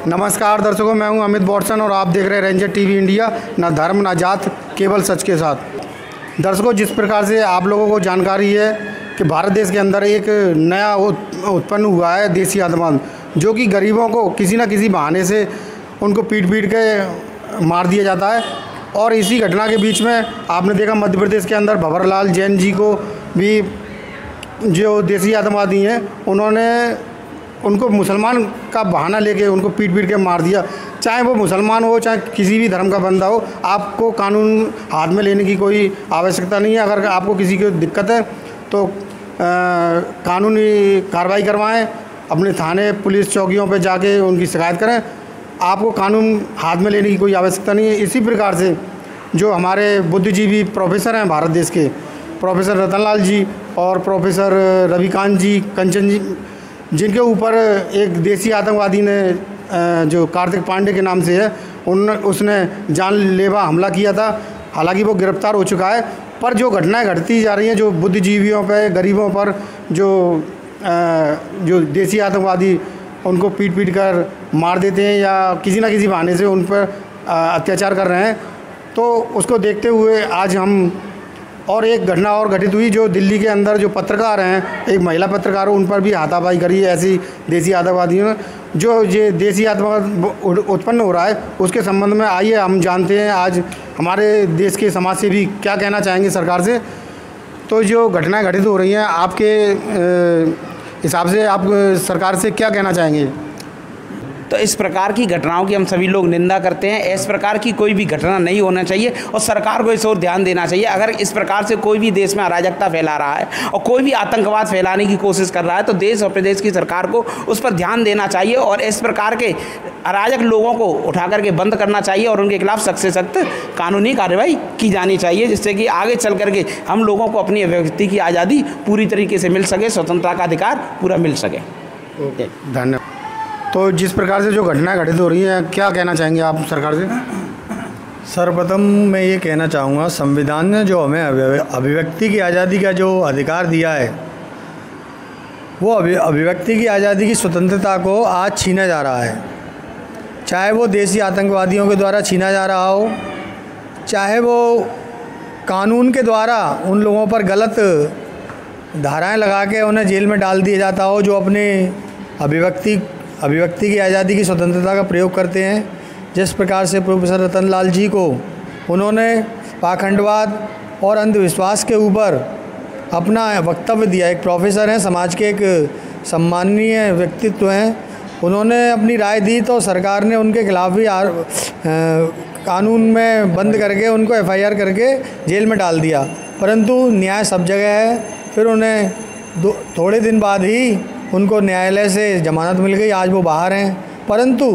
नमस्कार दर्शकों, मैं हूं अमित बॉर्सन और आप देख रहे हैं रेंजर टीवी इंडिया। ना धर्म ना जात, केवल सच के साथ। दर्शकों, जिस प्रकार से आप लोगों को जानकारी है कि भारत देश के अंदर एक नया उत्पन्न हुआ है देसी आतंकवाद, जो कि गरीबों को किसी न किसी बहाने से उनको पीट के मार दिया जाता है। और इसी घटना के बीच में आपने देखा मध्य प्रदेश के अंदर भंवरलाल जैन जी को भी, जो देसी आतंकवादी हैं, उनको मुसलमान का बहाना लेके उनको पीट के मार दिया। चाहे वो मुसलमान हो, चाहे किसी भी धर्म का बंदा हो, आपको कानून हाथ में लेने की कोई आवश्यकता नहीं है। अगर आपको किसी की दिक्कत है तो कानूनी कार्रवाई करवाएं, अपने थाने पुलिस चौकियों पे जाके उनकी शिकायत करें। आपको कानून हाथ में लेने की कोई आवश्यकता नहीं है। इसी प्रकार से जो हमारे बुद्धिजीवी प्रोफेसर हैं भारत देश के, प्रोफेसर रतनलाल जी और प्रोफेसर रविकांत जी, कंचन जी, जिनके ऊपर एक देसी आतंकवादी ने जो कार्तिक पांडे के नाम से है, उसने जानलेवा हमला किया था। हालांकि वो गिरफ्तार हो चुका है, पर जो घटनाएं घटती जा रही हैं, जो बुद्धिजीवियों पर, गरीबों पर जो देसी आतंकवादी उनको पीट कर मार देते हैं या किसी न किसी बहाने से उन पर अत्याचार कर रहे हैं, तो उसको देखते हुए आज हम और एक घटना और घटित हुई, जो दिल्ली के अंदर जो पत्रकार हैं, एक महिला पत्रकार, उन पर भी हाथापाई करी है ऐसी देसी आतंकवादियों ने। जो ये देसी आतंकवाद उत्पन्न हो रहा है, उसके संबंध में आइए हम जानते हैं आज हमारे देश के समाज से भी क्या कहना चाहेंगे सरकार से। तो जो घटनाएं घटित हो रही हैं, आपके हिसाब से आप सरकार से क्या कहना चाहेंगे? तो इस प्रकार की घटनाओं की हम सभी लोग निंदा करते हैं। इस प्रकार की कोई भी घटना नहीं होना चाहिए और सरकार को इस ओर ध्यान देना चाहिए। अगर इस प्रकार से कोई भी देश में अराजकता फैला रहा है और कोई भी आतंकवाद फैलाने की कोशिश कर रहा है, तो देश और प्रदेश की सरकार को उस पर ध्यान देना चाहिए और इस प्रकार के अराजक लोगों को उठा करके बंद करना चाहिए और उनके खिलाफ सख्त से सख्त कानूनी कार्रवाई की जानी चाहिए, जिससे कि आगे चल करके हम लोगों को अपनी अभिव्यक्ति की आज़ादी पूरी तरीके से मिल सके, स्वतंत्रता का अधिकार पूरा मिल सके। धन्यवाद। तो जिस प्रकार से जो घटनाएं घटित हो रही हैं, क्या कहना चाहेंगे आप सरकार से? सर्वप्रथम मैं ये कहना चाहूँगा, संविधान ने जो हमें अभिव्यक्ति की आज़ादी का जो अधिकार दिया है, वो अभिव्यक्ति की आज़ादी की स्वतंत्रता को आज छीना जा रहा है। चाहे वो देसी आतंकवादियों के द्वारा छीना जा रहा हो, चाहे वो कानून के द्वारा उन लोगों पर गलत धाराएं लगा के उन्हें जेल में डाल दिया जाता हो, जो अपने अभिव्यक्ति की आज़ादी की स्वतंत्रता का प्रयोग करते हैं। जिस प्रकार से प्रोफेसर रतनलाल जी को उन्होंने पाखंडवाद और अंधविश्वास के ऊपर अपना वक्तव्य दिया, एक प्रोफेसर हैं, समाज के एक सम्माननीय व्यक्तित्व हैं, उन्होंने अपनी राय दी तो सरकार ने उनके खिलाफ भी कानून में बंद करके उनको FIR करके जेल में डाल दिया। परंतु न्याय सब जगह है। फिर उन्हें थोड़े दिन बाद ही उनको न्यायालय से ज़मानत मिल गई। आज वो बाहर हैं, परंतु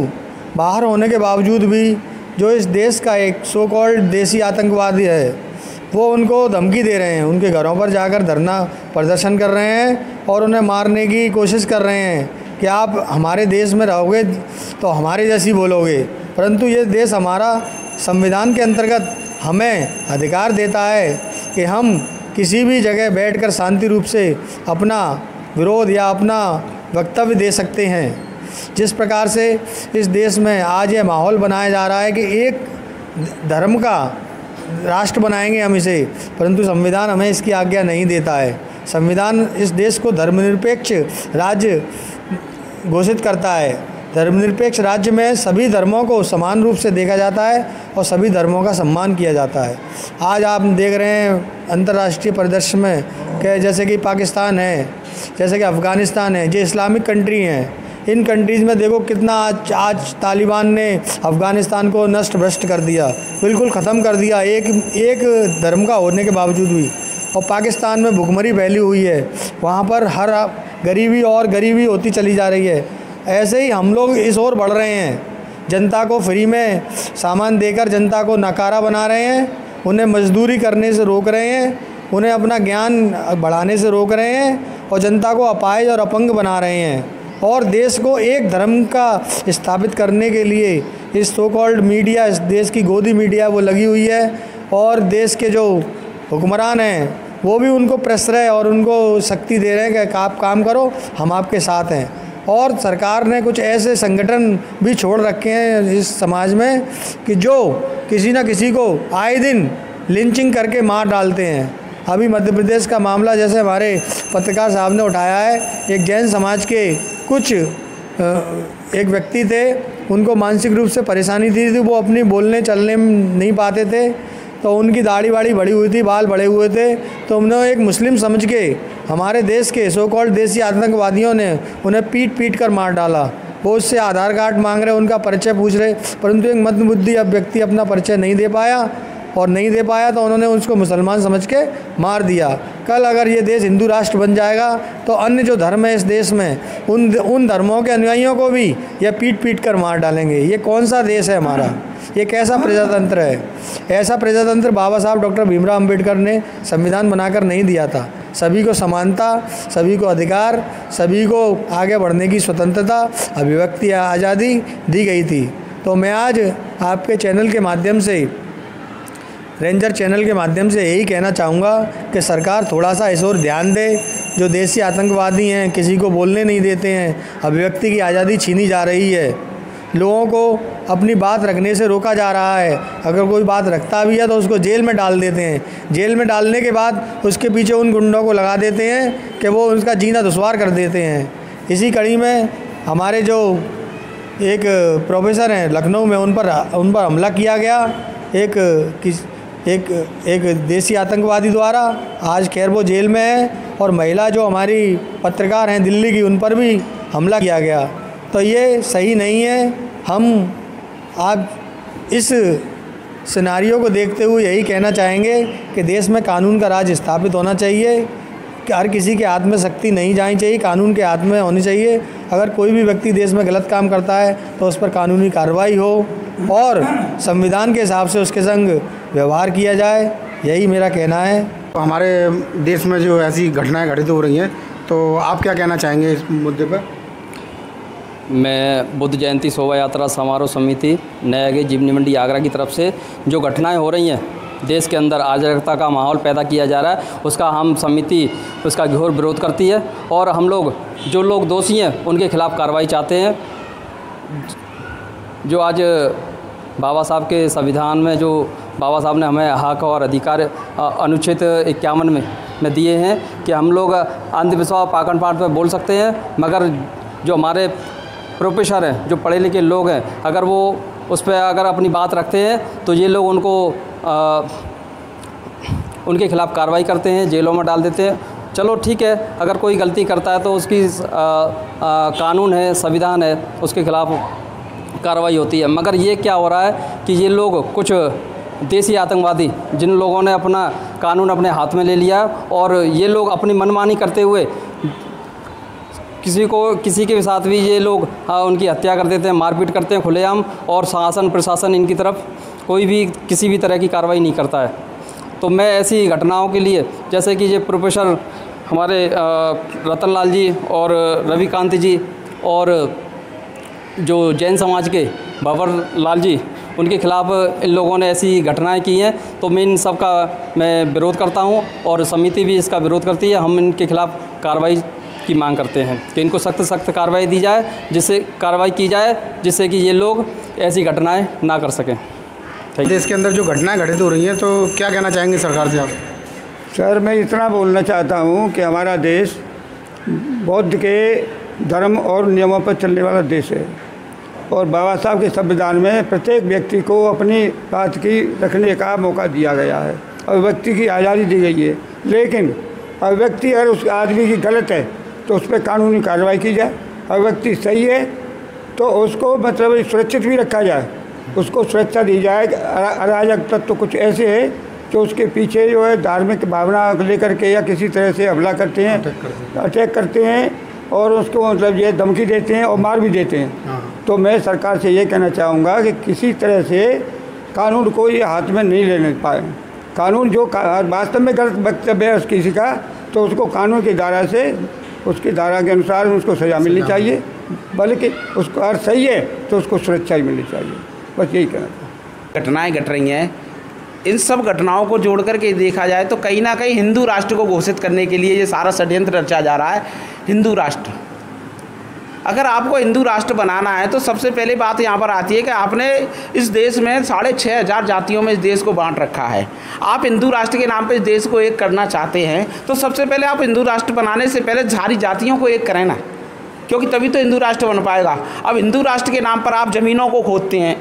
बाहर होने के बावजूद भी जो इस देश का एक सो कॉल्ड देसी आतंकवादी है, वो उनको धमकी दे रहे हैं, उनके घरों पर जाकर धरना प्रदर्शन कर रहे हैं और उन्हें मारने की कोशिश कर रहे हैं कि आप हमारे देश में रहोगे तो हमारे जैसी बोलोगे। परंतु ये देश हमारा संविधान के अंतर्गत हमें अधिकार देता है कि हम किसी भी जगह बैठकर शांति रूप से अपना विरोध या अपना वक्तव्य दे सकते हैं। जिस प्रकार से इस देश में आज ये माहौल बनाया जा रहा है कि एक धर्म का राष्ट्र बनाएंगे हम इसे, परंतु संविधान हमें इसकी आज्ञा नहीं देता है। संविधान इस देश को धर्मनिरपेक्ष राज्य घोषित करता है। धर्मनिरपेक्ष राज्य में सभी धर्मों को समान रूप से देखा जाता है और सभी धर्मों का सम्मान किया जाता है। आज आप देख रहे हैं अंतर्राष्ट्रीय परिदृश्य में कि जैसे कि पाकिस्तान है, जैसे कि अफ़गानिस्तान है, जो इस्लामिक कंट्री हैं, इन कंट्रीज़ में देखो कितना आज तालिबान ने अफ़गानिस्तान को नष्ट भ्रष्ट कर दिया, बिल्कुल ख़त्म कर दिया, एक धर्म का होने के बावजूद भी। और पाकिस्तान में भुखमरी फैली हुई है, वहाँ पर हर गरीबी और गरीबी होती चली जा रही है। ऐसे ही हम लोग इस ओर बढ़ रहे हैं, जनता को फ्री में सामान देकर जनता को नकारा बना रहे हैं, उन्हें मजदूरी करने से रोक रहे हैं, उन्हें अपना ज्ञान बढ़ाने से रोक रहे हैं और जनता को अपाहिज और अपंग बना रहे हैं। और देश को एक धर्म का स्थापित करने के लिए इस सो कॉल्ड मीडिया, इस देश की गोदी मीडिया वो लगी हुई है और देश के जो हुक्मरान हैं वो भी उनको प्रश्रय और उनको शक्ति दे रहे हैं कि आप काम करो, हम आपके साथ हैं। और सरकार ने कुछ ऐसे संगठन भी छोड़ रखे हैं इस समाज में कि जो किसी न किसी को आए दिन लिंचिंग करके मार डालते हैं। अभी मध्य प्रदेश का मामला जैसे हमारे पत्रकार साहब ने उठाया है, एक जैन समाज के कुछ एक व्यक्ति थे, उनको मानसिक रूप से परेशानी थी, वो अपनी बोलने चलने में नहीं पाते थे, तो उनकी दाढ़ी वाड़ी बढ़ी हुई थी, बाल बढ़े हुए थे, तो उन्होंने एक मुस्लिम समझ के हमारे देश के सो कॉल्ड देसी आतंकवादियों ने उन्हें पीट कर मार डाला। वो उससे आधार कार्ड मांग रहे, उनका परिचय पूछ रहे, परंतु एक मंदबुद्धि अब व्यक्ति अपना परिचय नहीं दे पाया तो उन्होंने उसको मुसलमान समझ के मार दिया। कल अगर ये देश हिंदू राष्ट्र बन जाएगा तो अन्य जो धर्म है इस देश में उन धर्मों के अनुयायियों को भी ये पीट कर मार डालेंगे। ये कौन सा देश है हमारा? ये कैसा प्रजातंत्र है? ऐसा प्रजातंत्र बाबा साहब डॉक्टर भीमराव अम्बेडकर ने संविधान बनाकर नहीं दिया था। सभी को समानता, सभी को अधिकार, सभी को आगे बढ़ने की स्वतंत्रता, अभिव्यक्ति आज़ादी दी गई थी। तो मैं आज आपके चैनल के माध्यम से, रेंजर चैनल के माध्यम से यही कहना चाहूँगा कि सरकार थोड़ा सा इस ओर ध्यान दे। जो देसी आतंकवादी हैं, किसी को बोलने नहीं देते हैं, अभिव्यक्ति की आज़ादी छीनी जा रही है, लोगों को अपनी बात रखने से रोका जा रहा है। अगर कोई बात रखता भी है तो उसको जेल में डाल देते हैं। जेल में डालने के बाद उसके पीछे उन गुंडों को लगा देते हैं कि वो उसका जीना दुश्वार कर देते हैं। इसी कड़ी में हमारे जो एक प्रोफेसर हैं लखनऊ में, उन पर हमला किया गया एक देसी आतंकवादी द्वारा। आज खैर वो जेल में है। और महिला जो हमारी पत्रकार हैं दिल्ली की, उन पर भी हमला किया गया। तो ये सही नहीं है। हम आज इस सिनारियो को देखते हुए यही कहना चाहेंगे कि देश में कानून का राज स्थापित होना चाहिए, कि हर किसी के हाथ में शक्ति नहीं जानी चाहिए, कानून के हाथ में होनी चाहिए। अगर कोई भी व्यक्ति देश में गलत काम करता है तो उस पर कानूनी कार्रवाई हो और संविधान के हिसाब से उसके संग व्यवहार किया जाए, यही मेरा कहना है। तो हमारे देश में जो ऐसी घटनाएं घटित हो रही हैं, तो आप क्या कहना चाहेंगे इस मुद्दे पर? मैं बुद्ध जयंती शोभा यात्रा समारोह समिति नया गेट जीवनी मंडी आगरा की तरफ से जो घटनाएं हो रही हैं, देश के अंदर अराजकता का माहौल पैदा किया जा रहा है, उसका हम समिति उसका घोर विरोध करती है। और हम लोग जो लोग दोषी हैं उनके खिलाफ़ कार्रवाई चाहते हैं। जो आज बाबा साहब के संविधान में जो बाबा साहब ने हमें हक और अधिकार अनुच्छेद 51 में दिए हैं कि हम लोग अंधविश्वास पाखंड पाठ पर बोल सकते हैं, मगर जो हमारे प्रोफेसर हैं, जो पढ़े लिखे लोग हैं, अगर वो उस पर अगर अपनी बात रखते हैं तो ये लोग उनको उनके खिलाफ़ कार्रवाई करते हैं, जेलों में डाल देते हैं। चलो ठीक है, अगर कोई गलती करता है तो उसकी कानून है, संविधान है, उसके खिलाफ़ कार्रवाई होती है। मगर ये क्या हो रहा है कि ये लोग कुछ देसी आतंकवादी, जिन लोगों ने अपना कानून अपने हाथ में ले लिया और ये लोग अपनी मनमानी करते हुए किसी के साथ भी ये लोग उनकी हत्या कर देते हैं, मारपीट करते हैं खुलेआम, और शासन प्रशासन इनकी तरफ कोई भी किसी भी तरह की कार्रवाई नहीं करता है। तो मैं ऐसी घटनाओं के लिए, जैसे कि ये प्रोफेसर हमारे रतन लाल जी और रविकांत जी और जो जैन समाज के बाबर लाल जी, उनके खिलाफ़ इन लोगों ने ऐसी घटनाएं की हैं, तो मैं इन सब का मैं विरोध करता हूं और समिति भी इसका विरोध करती है। हम इनके खिलाफ़ कार्रवाई की मांग करते हैं कि इनको सख्त कार्रवाई दी जाए, जिससे कि ये लोग ऐसी घटनाएं ना कर सकें। देश के अंदर जो घटनाएं घटित हो रही हैं, तो क्या कहना चाहेंगे सरकार से आप? सर, मैं इतना बोलना चाहता हूँ कि हमारा देश बौद्ध के धर्म और नियमों पर चलने वाला देश है और बाबा साहब के संविधान में प्रत्येक व्यक्ति को अपनी बात की रखने का मौका दिया गया है और व्यक्ति की आज़ादी दी गई है। लेकिन व्यक्ति अगर उस आदमी की गलत है तो उस पर कानूनी कार्रवाई की जाए, और व्यक्ति सही है तो उसको मतलब सुरक्षित भी रखा जाए, उसको सुरक्षा दी जाए। अराजक तत्व कुछ ऐसे हैं जो उसके पीछे जो है धार्मिक भावना लेकर के या किसी तरह से हमला करते हैं, अटैक करते हैं और उसको मतलब ये धमकी देते हैं और मार भी देते हैं। तो मैं सरकार से ये कहना चाहूँगा कि किसी तरह से कानून को ये हाथ में नहीं लेने पाए। कानून जो वास्तव में गलत वक्तव्य है किसी का, तो उसको कानून की धारा से, उसकी धारा के अनुसार उसको सज़ा मिलनी चाहिए, बल्कि उसको अगर सही है तो उसको सुरक्षा ही मिलनी चाहिए। बस यही कहना था। घटनाएं घट रही हैं, इन सब घटनाओं को जोड़ करके देखा जाए तो कहीं ना कहीं हिंदू राष्ट्र को घोषित करने के लिए ये सारा षड्यंत्र रचा जा रहा है। हिंदू राष्ट्र अगर आपको हिंदू राष्ट्र बनाना है तो सबसे पहले बात यहाँ पर आती है कि आपने इस देश में 6,500 जातियों में इस देश को बांट रखा है। आप हिंदू राष्ट्र के नाम पर इस देश को एक करना चाहते हैं तो सबसे पहले आप हिंदू राष्ट्र बनाने से पहले सारी जातियों को एक करें ना, क्योंकि तभी तो हिंदू राष्ट्र बन पाएगा। अब हिंदू राष्ट्र के नाम पर आप ज़मीनों को खोदते हैं,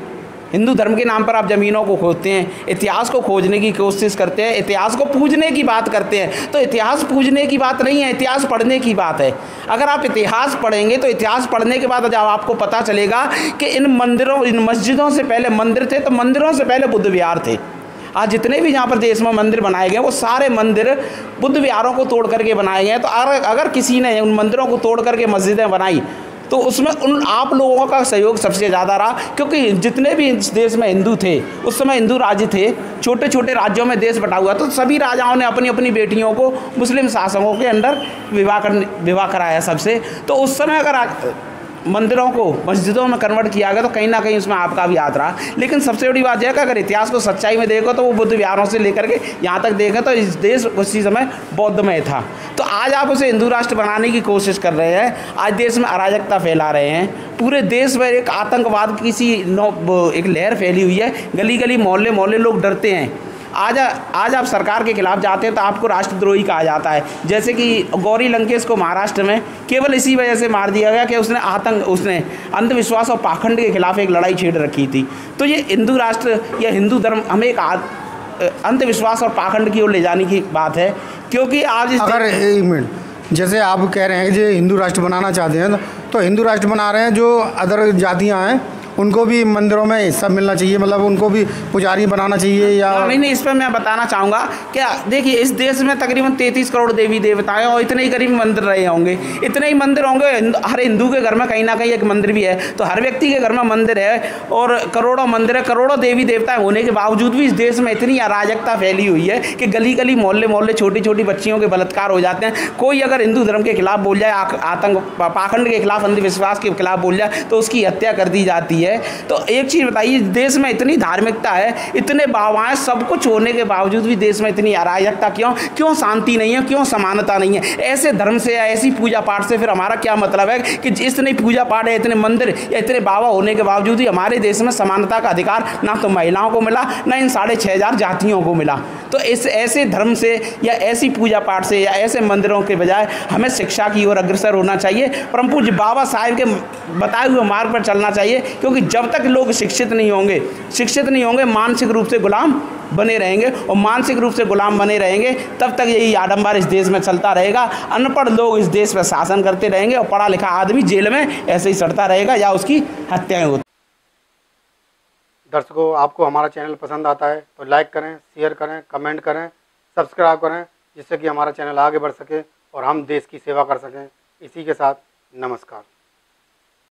हिंदू धर्म के नाम पर आप ज़मीनों को खोदते हैं, इतिहास को खोजने की कोशिश करते हैं, इतिहास को पूजने की बात करते हैं। तो इतिहास पूजने की बात नहीं है, इतिहास पढ़ने की बात है। अगर आप इतिहास पढ़ेंगे तो इतिहास पढ़ने के बाद जब आपको पता चलेगा कि इन मंदिरों, इन मस्जिदों से पहले मंदिर थे, तो मंदिरों से पहले बुद्ध विहार थे। आज जितने भी यहाँ पर देश में मंदिर बनाए गए वो सारे मंदिर बुद्ध विहारों को तोड़ करके बनाए गए हैं। तो अगर किसी ने उन मंदिरों को तोड़ करके मस्जिदें बनाई तो उसमें उन आप लोगों का सहयोग सबसे ज़्यादा रहा, क्योंकि जितने भी इस देश में हिंदू थे, उस समय हिंदू राज्य थे, छोटे छोटे राज्यों में देश बटा हुआ, तो सभी राजाओं ने अपनी अपनी बेटियों को मुस्लिम शासकों के अंदर विवाह कराया सबसे। तो उस समय अगर मंदिरों को मस्जिदों में कन्वर्ट किया गया तो कहीं ना कहीं उसमें आपका भी हाथ रहा। लेकिन सबसे बड़ी बात यह है कि अगर इतिहास को सच्चाई में देखो तो वो बुद्ध विहारों से लेकर के यहाँ तक देखें तो इस देश उसी समय बौद्धमय था। तो आज आप उसे हिंदू राष्ट्र बनाने की कोशिश कर रहे हैं, आज देश में अराजकता फैला रहे हैं, पूरे देश में एक आतंकवाद की सी एक लहर फैली हुई है, गली गली मोहल्ले मोहल्ले लोग डरते हैं। आज आप सरकार के खिलाफ जाते हैं तो आपको राष्ट्रद्रोही कहा जाता है। जैसे कि गौरी लंकेश को महाराष्ट्र में केवल इसी वजह से मार दिया गया कि उसने अंधविश्वास और पाखंड के खिलाफ एक लड़ाई छेड़ रखी थी। तो ये हिंदू राष्ट्र या हिंदू धर्म हमें एक अंधविश्वास और पाखंड की ओर ले जाने की बात है, क्योंकि आज अगर एक मिनट, जैसे आप कह रहे हैं कि हिंदू राष्ट्र बनाना चाहते हैं तो हिंदू राष्ट्र बना रहे हैं, जो अदर जातियाँ हैं उनको भी मंदिरों में हिस्सा मिलना चाहिए, मतलब उनको भी पुजारी बनाना चाहिए या नहीं, इस पर मैं बताना चाहूँगा। क्या देखिए, इस देश में तकरीबन 33 करोड़ देवी देवताएं और इतने ही करीब मंदिर रहे होंगे, इतने ही मंदिर होंगे। हर हिंदू के घर में कहीं ना कहीं एक मंदिर भी है, तो हर व्यक्ति के घर में मंदिर है और करोड़ों मंदिर है, करोड़ों देवी देवताएं होने के बावजूद भी इस देश में इतनी अराजकता फैली हुई है कि गली गली मोहल्ले मोहल्ले छोटी छोटी बच्चियों के बलात्कार हो जाते हैं। कोई अगर हिंदू धर्म के खिलाफ बोल जाए, आतंक पाखंड के खिलाफ, अंधविश्वास के खिलाफ बोल जाए तो उसकी हत्या कर दी जाती है। तो एक चीज़ बताइए, देश में इतनी धार्मिकता है, इतने बाबाएं, सब कुछ होने के बावजूद भी देश में इतनी अराजकता क्यों शांति नहीं है, क्यों समानता नहीं है? ऐसे धर्म से या ऐसी पूजा पाठ से फिर हमारा क्या मतलब है कि इतने पूजा पाठ है, इतने मंदिर या इतने बाबा होने के बावजूद ही हमारे देश में समानता का अधिकार ना तो महिलाओं को मिला, ना इन 6,500 जातियों को मिला। तो इस ऐसे धर्म से या ऐसी पूजा पाठ से या ऐसे मंदिरों के बजाय हमें शिक्षा की ओर अग्रसर होना चाहिए, परम पूज्य बाबा साहेब के बताए हुए मार्ग पर चलना चाहिए। क्योंकि जब तक लोग शिक्षित नहीं होंगे, मानसिक रूप से गुलाम बने रहेंगे, और मानसिक रूप से गुलाम बने रहेंगे तब तक यही आडंबर इस देश में चलता रहेगा। अनपढ़ लोग इस देश पर शासन करते रहेंगे और पढ़ा लिखा आदमी जेल में ऐसे ही सड़ता रहेगा या उसकी हत्याएं होती। दर्शकों, आपको हमारा चैनल पसंद आता है तो लाइक करें, शेयर करें, कमेंट करें, सब्सक्राइब करें, जिससे कि हमारा चैनल आगे बढ़ सके और हम देश की सेवा कर सकें। इसी के साथ नमस्कार।